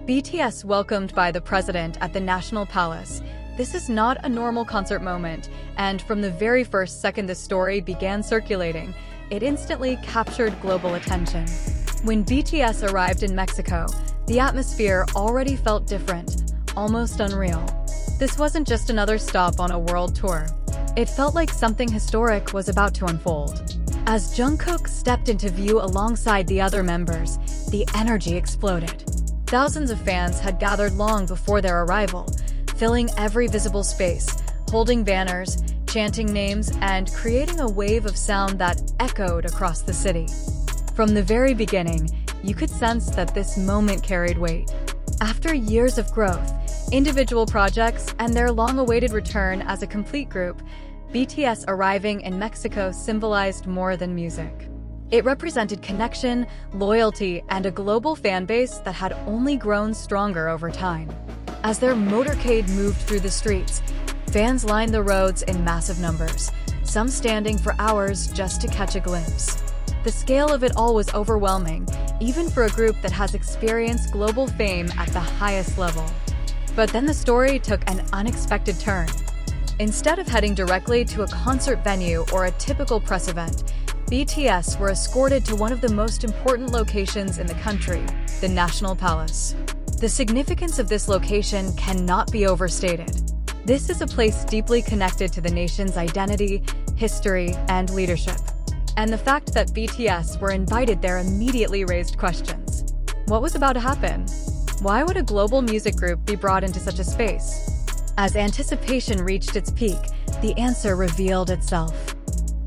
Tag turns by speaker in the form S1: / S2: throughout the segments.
S1: BTS welcomed by the president at the National Palace. This is not a normal concert moment, and from the very first second the story began circulating, it instantly captured global attention. When BTS arrived in Mexico, the atmosphere already felt different, almost unreal. This wasn't just another stop on a world tour. It felt like something historic was about to unfold. As Jungkook stepped into view alongside the other members, the energy exploded. Thousands of fans had gathered long before their arrival, filling every visible space, holding banners, chanting names, and creating a wave of sound that echoed across the city. From the very beginning, you could sense that this moment carried weight. After years of growth, individual projects, and their long-awaited return as a complete group, BTS arriving in Mexico symbolized more than music. It represented connection, loyalty, and a global fan base that had only grown stronger over time. As their motorcade moved through the streets, fans lined the roads in massive numbers, some standing for hours just to catch a glimpse. The scale of it all was overwhelming, even for a group that has experienced global fame at the highest level. But then the story took an unexpected turn. Instead of heading directly to a concert venue or a typical press event, BTS were escorted to one of the most important locations in the country, the National Palace. The significance of this location cannot be overstated. This is a place deeply connected to the nation's identity, history, and leadership. And the fact that BTS were invited there immediately raised questions. What was about to happen? Why would a global music group be brought into such a space? As anticipation reached its peak, the answer revealed itself.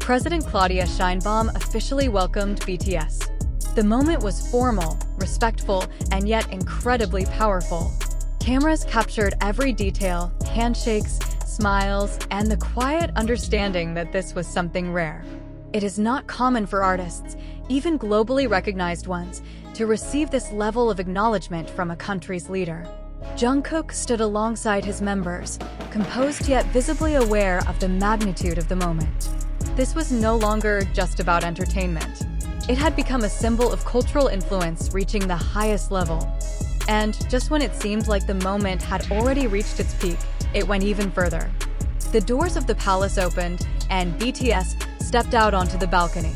S1: President Claudia Sheinbaum officially welcomed BTS. The moment was formal, respectful, and yet incredibly powerful. Cameras captured every detail, handshakes, smiles, and the quiet understanding that this was something rare. It is not common for artists, even globally recognized ones, to receive this level of acknowledgement from a country's leader. Jungkook stood alongside his members, composed yet visibly aware of the magnitude of the moment. This was no longer just about entertainment. It had become a symbol of cultural influence reaching the highest level. And just when it seemed like the moment had already reached its peak, it went even further. The doors of the palace opened, and BTS stepped out onto the balcony.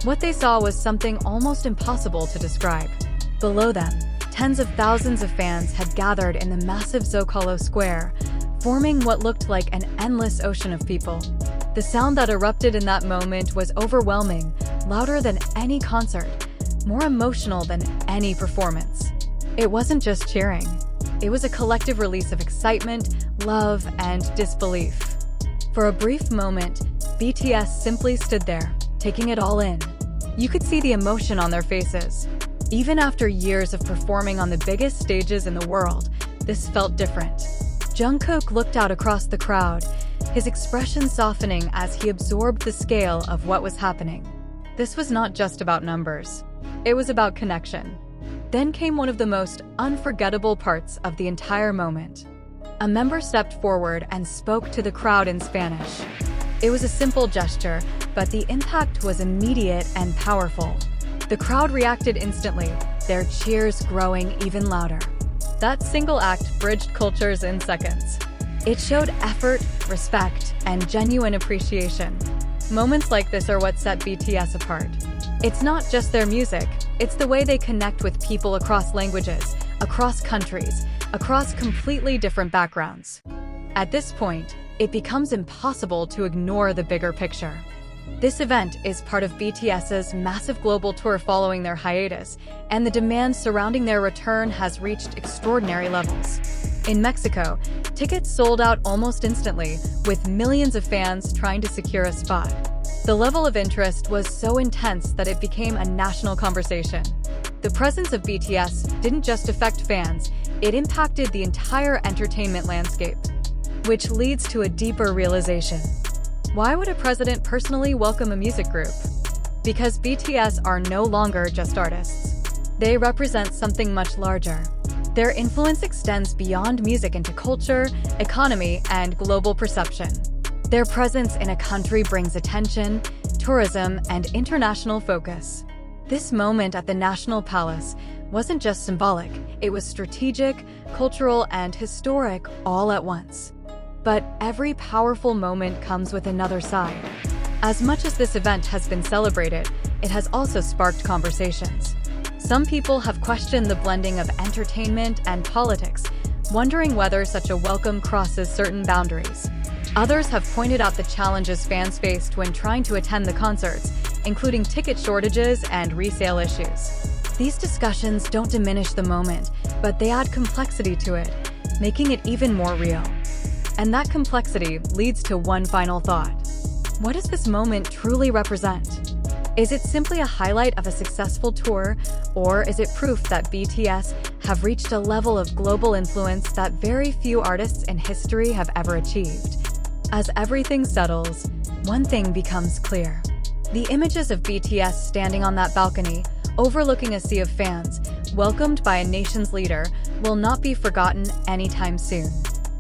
S1: What they saw was something almost impossible to describe. Below them, tens of thousands of fans had gathered in the massive Zócalo square, forming what looked like an endless ocean of people. The sound that erupted in that moment was overwhelming, louder than any concert, more emotional than any performance. It wasn't just cheering. It was a collective release of excitement, love, and disbelief. For a brief moment, BTS simply stood there, taking it all in. You could see the emotion on their faces. Even after years of performing on the biggest stages in the world, this felt different. Jungkook looked out across the crowd, his expression softening as he absorbed the scale of what was happening. This was not just about numbers. It was about connection. Then came one of the most unforgettable parts of the entire moment. A member stepped forward and spoke to the crowd in Spanish. It was a simple gesture, but the impact was immediate and powerful. The crowd reacted instantly, their cheers growing even louder. That single act bridged cultures in seconds. It showed effort, respect, and genuine appreciation. Moments like this are what set BTS apart. It's not just their music, it's the way they connect with people across languages, across countries, across completely different backgrounds. At this point, it becomes impossible to ignore the bigger picture. This event is part of BTS's massive global tour following their hiatus, and the demand surrounding their return has reached extraordinary levels. In Mexico, tickets sold out almost instantly, with millions of fans trying to secure a spot. The level of interest was so intense that it became a national conversation. The presence of BTS didn't just affect fans, it impacted the entire entertainment landscape. Which leads to a deeper realization. Why would a president personally welcome a music group? Because BTS are no longer just artists. They represent something much larger. Their influence extends beyond music into culture, economy, and global perception. Their presence in a country brings attention, tourism, and international focus. This moment at the National Palace wasn't just symbolic, it was strategic, cultural, and historic all at once. But every powerful moment comes with another side. As much as this event has been celebrated, it has also sparked conversations. Some people have questioned the blending of entertainment and politics, wondering whether such a welcome crosses certain boundaries. Others have pointed out the challenges fans faced when trying to attend the concerts, including ticket shortages and resale issues. These discussions don't diminish the moment, but they add complexity to it, making it even more real. And that complexity leads to one final thought. What does this moment truly represent? Is it simply a highlight of a successful tour, or is it proof that BTS have reached a level of global influence that very few artists in history have ever achieved? As everything settles, one thing becomes clear. The images of BTS standing on that balcony, overlooking a sea of fans, welcomed by a nation's leader, will not be forgotten anytime soon.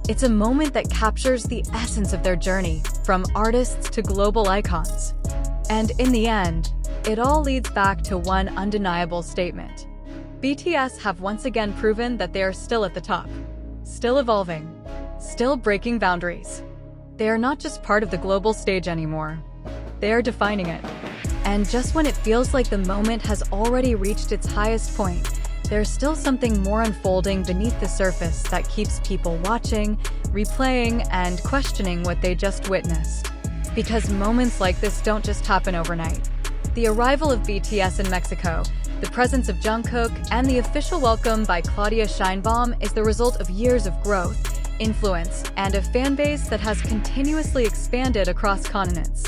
S1: It's a moment that captures the essence of their journey, from artists to global icons. And in the end, it all leads back to one undeniable statement. BTS have once again proven that they are still at the top, still evolving, still breaking boundaries. They are not just part of the global stage anymore. They are defining it. And just when it feels like the moment has already reached its highest point, there's still something more unfolding beneath the surface that keeps people watching, replaying, and questioning what they just witnessed. Because moments like this don't just happen overnight. The arrival of BTS in Mexico, the presence of Jungkook, and the official welcome by Claudia Sheinbaum is the result of years of growth, influence, and a fan base that has continuously expanded across continents.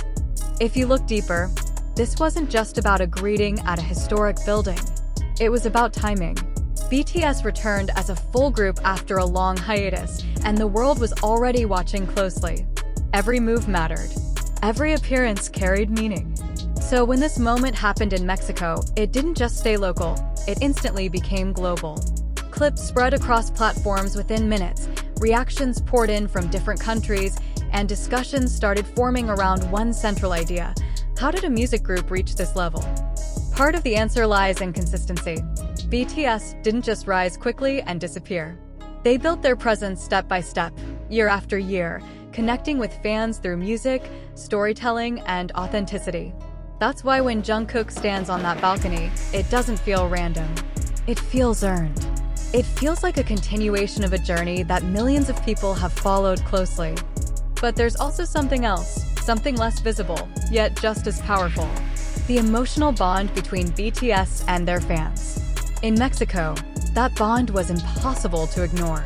S1: If you look deeper, this wasn't just about a greeting at a historic building. It was about timing. BTS returned as a full group after a long hiatus, and the world was already watching closely. Every move mattered. Every appearance carried meaning. So when this moment happened in Mexico, it didn't just stay local, it instantly became global. Clips spread across platforms within minutes, reactions poured in from different countries, and discussions started forming around one central idea. How did a music group reach this level? Part of the answer lies in consistency. BTS didn't just rise quickly and disappear. They built their presence step by step, year after year, connecting with fans through music, storytelling, and authenticity. That's why when Jungkook stands on that balcony, it doesn't feel random. It feels earned. It feels like a continuation of a journey that millions of people have followed closely. But there's also something else, something less visible, yet just as powerful. The emotional bond between BTS and their fans. In Mexico, that bond was impossible to ignore.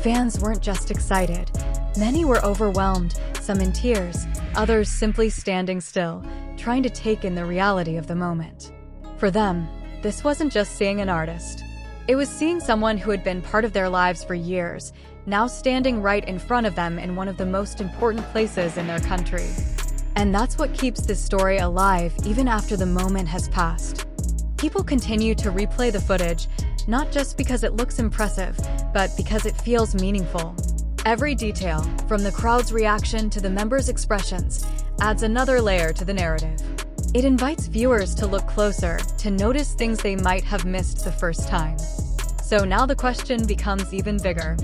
S1: Fans weren't just excited. Many were overwhelmed, some in tears, others simply standing still, trying to take in the reality of the moment. For them, this wasn't just seeing an artist. It was seeing someone who had been part of their lives for years, now standing right in front of them in one of the most important places in their country. And that's what keeps this story alive even after the moment has passed. People continue to replay the footage, not just because it looks impressive, but because it feels meaningful. Every detail, from the crowd's reaction to the members' expressions, adds another layer to the narrative. It invites viewers to look closer, to notice things they might have missed the first time. So now the question becomes even bigger.